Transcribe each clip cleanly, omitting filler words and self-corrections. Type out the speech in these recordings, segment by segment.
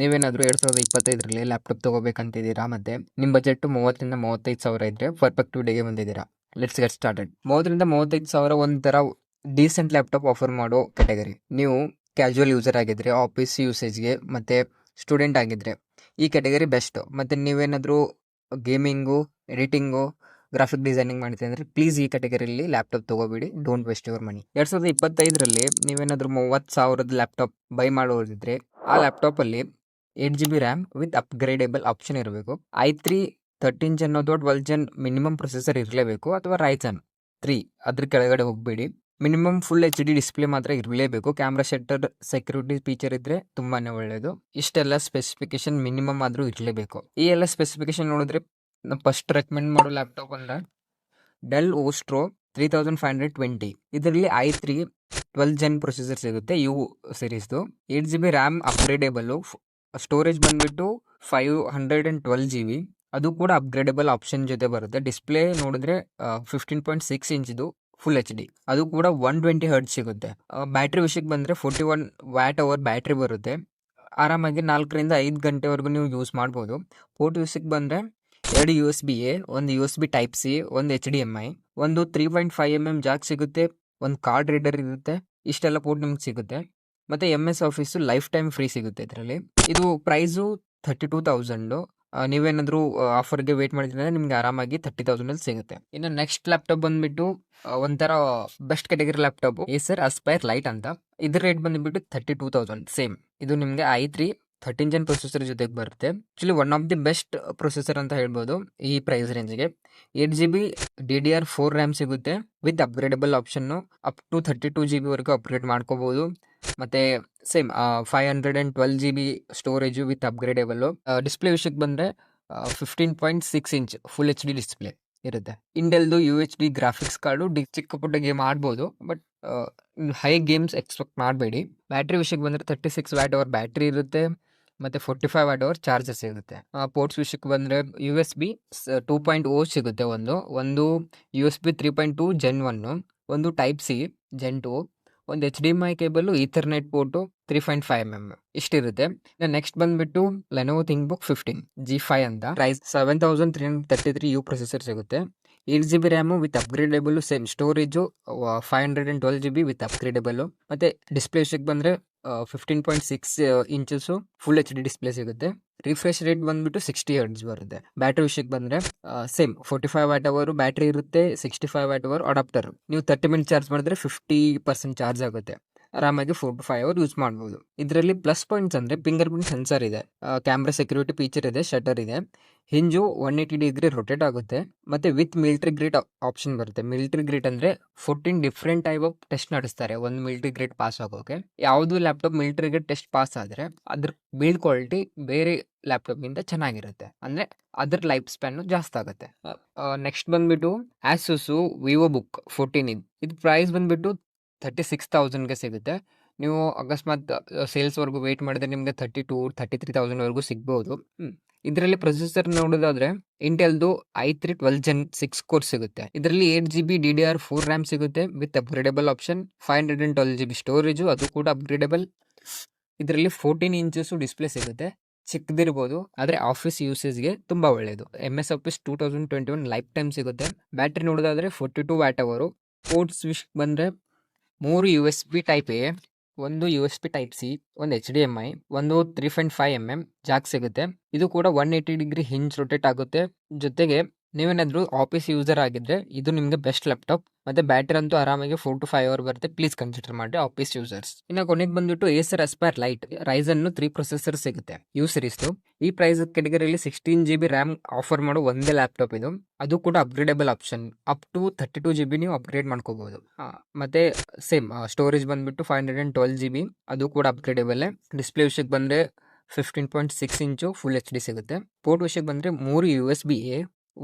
ನೀವೇನಾದರೂ 2025ರಲ್ಲಿ ಲ್ಯಾಪ್ಟಾಪ್ ತೊಗೋಬೇಕಂತಿದ್ದೀರಾ ಮತ್ತು ನಿಮ್ಮ ಬಜೆಟ್ 30,000 ಇದ್ದರೆ ಪರ್ಫೆಕ್ಟ್ ಡೇಗೆ ಬಂದಿದ್ದೀರಾ. Let's get started. 30,000 ಒಂಥರ ಡೀಸೆಂಟ್ ಲ್ಯಾಪ್ಟಾಪ್ ಆಫರ್ ಮಾಡೋ ಕ್ಯಾಟಗರಿ. ನೀವು ಕ್ಯಾಶುವಲ್ ಯೂಸರ್ ಆಗಿದ್ದರೆ, ಆಫೀಸ್ ಯೂಸೇಜ್ಗೆ ಮತ್ತು ಸ್ಟೂಡೆಂಟ್ ಆಗಿದ್ದರೆ ಈ ಕ್ಯಾಟಗರಿ ಬೆಸ್ಟ್. ಮತ್ತು ನೀವೇನಾದರೂ ಗೇಮಿಂಗು, ಎಡಿಟಿಂಗು, ಗ್ರಾಫಿಕ್ ಡಿಸೈನಿಂಗ್ ಮಾಡ್ತೀವಿ ಅಂದರೆ ಪ್ಲೀಸ್ ಈ ಕ್ಯಾಟಗರಿಯಲ್ಲಿ ಲ್ಯಾಪ್ಟಾಪ್ ತೊಗೋಬೇಡಿ. Don't waste your money. 2025ರಲ್ಲಿ ನೀವೇನಾದರೂ 30,000 ಲ್ಯಾಪ್ಟಾಪ್ ಬೈ ಮಾಡೋದಿದ್ರೆ ಆ ಲ್ಯಾಪ್ಟಾಪಲ್ಲಿ 8GB ರ್ಯಾಮ್ ವಿತ್ ಅಪ್ಗ್ರೇಡೇಬಲ್ ಆಪ್ಷನ್ ಇರಬೇಕು. i3 13 Gen ಅಥವಾ 12 Gen ಮಿನಿಮಮ್ ಪ್ರೊಸೆಸರ್ ಇರಲೇಬೇಕು, ಅಥವಾ Ryzen 3 ಅದ್ರ ಕೆಳಗಡೆ ಹೋಗಬೇಡಿ. ಮಿನಿಮಮ್ ಫುಲ್ HD ಡಿಸ್ಪ್ಲೇ ಮಾತ್ರ ಇರಲೇಬೇಕು. ಕ್ಯಾಮ್ರಾ ಶಟರ್ ಸೆಕ್ಯೂರಿಟಿ ಫೀಚರ್ ಇದ್ದರೆ ತುಂಬಾ ಒಳ್ಳೆಯದು. ಇಷ್ಟೆಲ್ಲ ಸ್ಪೆಸಿಫಿಕೇಶನ್ ಮಿನಿಮಮ್ ಆದರೂ ಇರಲೇಬೇಕು. ಈ ಎಲ್ಲ ಸ್ಪೆಸಿಫಿಕೇಶನ್ ನೋಡಿದ್ರೆ ನಾವು ಫಸ್ಟ್ ರೆಕಮೆಂಡ್ ಮಾಡೋ ಲ್ಯಾಪ್ಟಾಪ್ ಅಂದರೆ ಡೆಲ್ ಓಸ್ಟ್ರೋ 3520. ಇದರಲ್ಲಿ i3 12 Gen ಪ್ರೊಸೆಸರ್ ಸಿಗುತ್ತೆ, ಯು ಸೀರೀಸ್ದು. 8GB RAM upgradable. ಸ್ಟೋರೇಜ್ ಬಂದುಬಿಟ್ಟು 512GB. ಅದು ಕೂಡ ಅಪ್ಗ್ರೇಡೇಬಲ್ ಆಪ್ಷನ್ ಜೊತೆ ಬರುತ್ತೆ. ಡಿಸ್ಪ್ಲೇ ನೋಡಿದ್ರೆ 15.6 ಇಂಚಿದು ಫುಲ್ HD. ಅದು ಕೂಡ 120 Hz ಸಿಗುತ್ತೆ. ಬ್ಯಾಟ್ರಿ ವಿಷಯಕ್ಕೆ ಬಂದರೆ 41 Wh ಬ್ಯಾಟ್ರಿ ಬರುತ್ತೆ. ಆರಾಮಾಗಿ 4ರಿಂದ 5 ಗಂಟೆವರೆಗೂ ನೀವು ಯೂಸ್ ಮಾಡ್ಬೋದು. ಪೋರ್ಟ್ ವಿಷಯಕ್ಕೆ ಬಂದರೆ 2 USB-A, ಒಂದು USB Type-C, ಒಂದು HDMI, ಒಂದು 3.5mm ಜಾಕ್ ಸಿಗುತ್ತೆ, ಒಂದು ಕಾರ್ಡ್ ರೀಡರ್ ಇರುತ್ತೆ. ಇಷ್ಟೆಲ್ಲ ಪೋರ್ಟ್ ನಿಮ್ಗೆ ಸಿಗುತ್ತೆ. ಮತ್ತು MS office life time free ಸಿಗುತ್ತೆ ಇದರಲ್ಲಿ. ಇದು ಪ್ರೈಸು 32,000. ನೀವೇನಾದರೂ ಆಫರ್ಗೆ ವೇಟ್ ಮಾಡಿದ್ರೆ ನಿಮ್ಗೆ ಆರಾಮಾಗಿ 30,000 ಸಿಗುತ್ತೆ. ಇನ್ನು ನೆಕ್ಸ್ಟ್ ಲ್ಯಾಪ್ಟಾಪ್ ಬಂದುಬಿಟ್ಟು ಒಂಥರ best category laptop Acer Aspire light ಅಂತ. ಇದ್ರ ರೇಟ್ ಬಂದುಬಿಟ್ಟು 32,000 ಸೇಮ್. ಇದು ನಿಮಗೆ i3 13 Gen ಪ್ರೊಸೆಸರ್ ಜೊತೆಗೆ ಬರುತ್ತೆ. Actually one of the best processor ಅಂತ ಹೇಳ್ಬೋದು ಈ ಪ್ರೈಸ್ ರೇಂಜ್ಗೆ. 8GB DDR4 ರ್ಯಾಮ್ ಸಿಗುತ್ತೆ with upgradable option. Up to 32GB ವರೆಗೂ ಅಪ್ಗ್ರೇಡ್ ಮಾಡ್ಕೋಬೋದು. ಮತ್ತು same 512GB storage with upgradable. Display ವಿಷಯಕ್ಕೆ ಬಂದರೆ 15.6 ಇಂಚ್ ಫುಲ್ HD ಡಿಸ್ಪ್ಲೇ ಇರುತ್ತೆ. ಇಂಟೆಲ್ದು UHD ಗ್ರಾಫಿಕ್ಸ್ ಕಾರ್ಡು. ಚಿಕ್ಕ ಪುಟ್ಟ ಗೇಮ್ ಆಡ್ಬೋದು, ಬಟ್ ಹೈ ಗೇಮ್ಸ್ ಎಕ್ಸ್ಪೆಕ್ಟ್ ಮಾಡಬೇಡಿ. ಬ್ಯಾಟ್ರಿ ವಿಷಯಕ್ಕೆ ಬಂದರೆ 36 Wh ಬ್ಯಾಟ್ರಿ ಇರುತ್ತೆ, ಮತ್ತು 45 Wh ಚಾರ್ಜಸ್ ಸಿಗುತ್ತೆ. ಪೋರ್ಟ್ಸ್ ವಿಷಯಕ್ಕೆ ಬಂದರೆ USB 2.0 ಸಿಗುತ್ತೆ. ಒಂದು USB 3.2 Gen 1, ಒಂದು Type-C Gen 2, ಒಂದು HDMI cable, Ethernet port 3.5mm ಇಷ್ಟಿರುತ್ತೆ. ನೆಕ್ಸ್ಟ್ ಬಂದುಬಿಟ್ಟು ಲೆನೋವೊ ಥಿಂಕ್ಬುಕ್ 15 G5 ಅಂತ. ಪ್ರೈಸ್ 7,333 ಪ್ರೊಸೆಸರ್ ಸಿಗುತ್ತೆ. 8GB RAM with upgradable. Same storage 512GB with upgradable. ಮತ್ತು ಡಿಸ್ಪ್ಲೇ ವಿಷಯಕ್ಕೆ ಬಂದರೆ 15.6 ಇಂಚಸ್ಸು ಫುಲ್ HD ಡಿಸ್ಪ್ಲೇ ಸಿಗುತ್ತೆ. ರಿಫ್ರೆಶ್ ರೇಟ್ ಬಂದುಬಿಟ್ಟು 60 Hz ಬರುತ್ತೆ. ಬ್ಯಾಟ್ರಿ ವಿಷಯಕ್ಕೆ ಬಂದರೆ ಸೇಮ್ 45 Wh ಬ್ಯಾಟ್ರಿ ಇರುತ್ತೆ, 65 Wh ಅಡಾಪ್ಟರ್. ನೀವು 30 ಮಿನಿಟ್ ಚಾರ್ಜ್ ಮಾಡಿದ್ರೆ 50% ಚಾರ್ಜ್ ಆಗುತ್ತೆ. ಆರಾಮಾಗಿ 4 to 5 hours ಯೂಸ್ ಮಾಡ್ಬೋದು. ಇದರಲ್ಲಿ ಪ್ಲಸ್ ಪಾಯಿಂಟ್ಸ್ ಅಂದರೆ ಫಿಂಗರ್ ಪ್ರಿಂಟ್ ಸೆನ್ಸರ್ ಇದೆ, ಕ್ಯಾಮ್ರಾ ಸೆಕ್ಯೂರಿಟಿ ಫೀಚರ್ ಇದೆ, ಶಟರ್ ಇದೆ, ಹಿಂಜು 180 ಡಿಗ್ರಿ ರೊಟೇಟ್ ಆಗುತ್ತೆ, ಮತ್ತು ವಿತ್ ಮಿಲಿಟರಿ ಗ್ರೇಡ್ ಆಪ್ಷನ್ ಬರುತ್ತೆ. ಮಿಲಿಟರಿ ಗ್ರೇಡ್ ಅಂದರೆ 14 ಡಿಫ್ರೆಂಟ್ ಟೈಪ್ ಆಫ್ ಟೆಸ್ಟ್ ನಡೆಸ್ತಾರೆ ಒಂದು ಮಿಲಿಟರಿ ಗ್ರೇಡ್ ಪಾಸ್ ಆಗೋಕೆ. ಯಾವುದು laptop military grade test pass ಆದರೆ ಅದ್ರ ಬಿಲ್ಡ್ ಕ್ವಾಲಿಟಿ ಬೇರೆ ಲ್ಯಾಪ್ಟಾಪ್ಗಿಂತ ಚೆನ್ನಾಗಿರುತ್ತೆ, ಅಂದರೆ ಅದ್ರ ಲೈಫ್ ಸ್ಪ್ಯಾನು ಜಾಸ್ತಿ ಆಗುತ್ತೆ. ನೆಕ್ಸ್ಟ್ ಬಂದುಬಿಟ್ಟು ಆ್ಯಸೂಸು ವಿವೋ ಬುಕ್ 14. ಇದು ಪ್ರೈಸ್ ಬಂದುಬಿಟ್ಟು 36,000ಗೆ ಸಿಗುತ್ತೆ. ನೀವು ಅಕಸ್ಮಾತ್ ಸೇಲ್ಸ್ವರೆಗೂ ವೆಯ್ಟ್ ಮಾಡಿದ್ರೆ ನಿಮಗೆ 32,000-33,000ವರೆಗೂ ಸಿಗ್ಬೋದು. ಇದರಲ್ಲಿ ಪ್ರೊಸೆಸರ್ ನೋಡೋದಾದರೆ ಇಂಟೆಲ್ದು i3 12 Gen 6 ಕೋರ್ ಸಿಗುತ್ತೆ. ಇದರಲ್ಲಿ 8GB DDR4 ರ್ಯಾಮ್ ಸಿಗುತ್ತೆ ವಿತ್ ಅಪ್ಗ್ರೇಡೇಬಲ್ ಆಪ್ಷನ್. 512GB ಸ್ಟೋರೇಜು, ಅದು ಕೂಡ ಅಪ್ಗ್ರೇಡೇಬಲ್. ಇದರಲ್ಲಿ 14 ಇಂಚಸ್ಸು ಡಿಸ್ಪ್ಲೇ ಸಿಗುತ್ತೆ. ಚಿಕ್ಕದಿರ್ಬೋದು, ಆದರೆ ಆಫೀಸ್ ಯೂಸೇಜ್ಗೆ ತುಂಬ ಒಳ್ಳೆಯದು. MS ಆಫೀಸ್ 2021 ಲೈಫ್ ಟೈಮ್ ಸಿಗುತ್ತೆ. ಬ್ಯಾಟ್ರಿ ನೋಡೋದಾದರೆ 42 Wh. ಪೋರ್ಟ್ಸ್ ವಿಷಯಕ್ಕೆ ಬಂದರೆ 3 USB Type-A, ಒಂದು USB Type-C, ಒಂದು HDMI, ಒಂದು 3.5mm ಜಾಕ್ ಸಿಗುತ್ತೆ. ಇದು ಕೂಡ 180 ಡಿಗ್ರಿ ಹಿಂಜ್ ರೊಟೇಟ್ ಆಗುತ್ತೆ. ಜೊತೆಗೆ ನೀವೇನಾದರೂ ಆಫೀಸ್ ಯೂಸರ್ ಆಗಿದ್ದರೆ ಇದು ನಿಮಗೆ ಬೆಸ್ಟ್ ಲ್ಯಾಪ್ಟಾಪ್. ಮತ್ತು ಬ್ಯಾಟ್ರಿ ಅಂತೂ ಆರಾಮಾಗಿ 4 to 5 hours ಬರುತ್ತೆ. ಪ್ಲೀಸ್ ಕನ್ಸಿಡರ್ ಮಾಡಿ ಆಫೀಸ್ ಯೂಸರ್ಸ್. ಇನ್ನು ಕೊನೆಗೆ ಬಂದುಬಿಟ್ಟು Acer Aspire light. Ryzen 3 processor ಸಿಗುತ್ತೆ, ಯು ಸೀರೀಸ್ದು. ಈ ಪ್ರೈಸ್ ಕೆಟಗರಿಯಲ್ಲಿ 16GB ರ್ಯಾಮ್ ಆಫರ್ ಮಾಡೋ ಒಂದೇ ಲ್ಯಾಪ್ಟಾಪ್ ಇದು. ಅದು ಕೂಡ ಅಪ್ಗ್ರೇಡೇಬಲ್ ಆಪ್ಷನ್. ಅಪ್ ಟು 32GB ನೀವು ಅಪ್ಗ್ರೇಡ್ ಮಾಡ್ಕೋಬೋದು. ಮತ್ತು ಸೇಮ್ ಸ್ಟೋರೇಜ್ ಬಂದುಬಿಟ್ಟು 512GB, ಅದು ಕೂಡ ಅಪ್ಗ್ರೇಡೇಬಲ್ಲೇ. ಡಿಸ್ಪ್ಲೇ ವಿಷಯಕ್ಕೆ ಬಂದರೆ 15.6 ಇಂಚು ಫುಲ್ HD ಸಿಗುತ್ತೆ. ಪೋರ್ಟ್ ವಿಷಯಕ್ಕೆ ಬಂದರೆ 3 USB-A,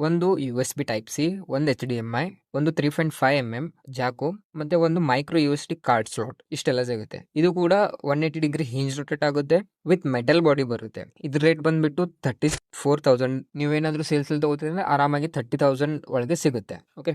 ಒಂದು USB Type-C, ಒಂದು HDMI, ಒಂದು 3.5mm ಜಾಕು, ಮತ್ತು ಒಂದು ಮೈಕ್ರೋ USB ಕಾರ್ಡ್ ಸ್ಲಾಟ್. ಇಷ್ಟೆಲ್ಲ ಸಿಗುತ್ತೆ. ಇದು ಕೂಡ 180 ಡಿಗ್ರಿ ಹಿಂಜ್ ರೊಟೇಟ್ ಆಗುತ್ತೆ ವಿತ್ ಮೆಟಲ್ ಬಾಡಿ ಬರುತ್ತೆ. ಇದ್ರ ರೇಟ್ ಬಂದುಬಿಟ್ಟು 34,000. ನೀವೇನಾದರೂ ಸೇಲ್ಸಲ್ಲಿ ತೊಗೋತಿದ್ರೆ ಆರಾಮಾಗಿ 30,000 ಒಳಗೆ ಸಿಗುತ್ತೆ. ಓಕೆ,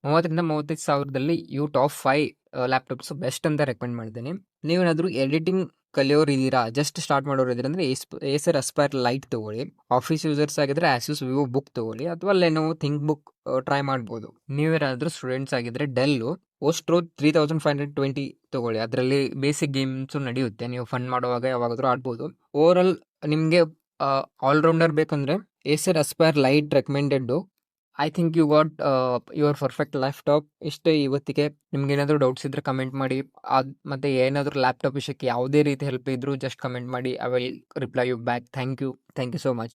30,000-35,000ದಲ್ಲಿ ಟಾಪ್ 5 ಲ್ಯಾಪ್ಟಾಪ್ಸ್ ಬೆಸ್ಟ್ ಅಂತ ರೆಕಮೆಂಡ್ ಮಾಡ್ತೀನಿ. ನೀವೇನಾದರೂ ಎಡಿಟಿಂಗ್ ಕಲಿಯೋರು ಇದ್ದೀರಾ, ಜಸ್ಟ್ ಸ್ಟಾರ್ಟ್ ಮಾಡೋರು ಇದ್ದೀರಾ ಅಂದರೆ ಏಸರ್ ಅಸ್ಪೈರ್ ಲೈಟ್ ತೊಗೊಳ್ಳಿ. ಆಫೀಸ್ ಯೂಸರ್ಸ್ ಆಗಿದ್ರೆ ಆಸೂಸ್ ವಿವೋ ಬುಕ್ ತೊಗೊಳ್ಳಿ, ಅಥವಾ ಲೆನೋವೊ ಥಿಂಕ್ ಬುಕ್ ಟ್ರೈ ಮಾಡ್ಬೋದು. ನೀವೇನಾದರೂ ಸ್ಟೂಡೆಂಟ್ಸ್ ಆಗಿದ್ರೆ ಡೆಲ್ಲು ಓಸ್ಟ್ರೋ 3520 ತೊಗೊಳ್ಳಿ. ಅದರಲ್ಲಿ ಬೇಸಿಕ್ ಗೇಮ್ಸು ನಡೆಯುತ್ತೆ, ನೀವು ಫನ್ ಮಾಡುವಾಗ ಯಾವಾಗಾದರೂ ಆಡ್ಬೋದು. ಓವರಾಲ್ ನಿಮಗೆ ಆಲ್ರೌಂಡರ್ ಬೇಕಂದರೆ Acer Aspire Lite recommended. I think you got your perfect laptop. ಇಷ್ಟೇ ಇವತ್ತಿಗೆ. ನಿಮ್ಗೆ ಏನಾದರೂ ಡೌಟ್ಸ್ ಇದ್ದರೆ ಕಮೆಂಟ್ ಮಾಡಿ. ಮತ್ತು ಏನಾದರೂ ಲ್ಯಾಪ್ಟಾಪ್ ವಿಷಯಕ್ಕೆ ಯಾವುದೇ ರೀತಿ ಹೆಲ್ಪ್ ಇದ್ದರೂ ಜಸ್ಟ್ ಕಮೆಂಟ್ ಮಾಡಿ. I will reply you back. Thank you so much.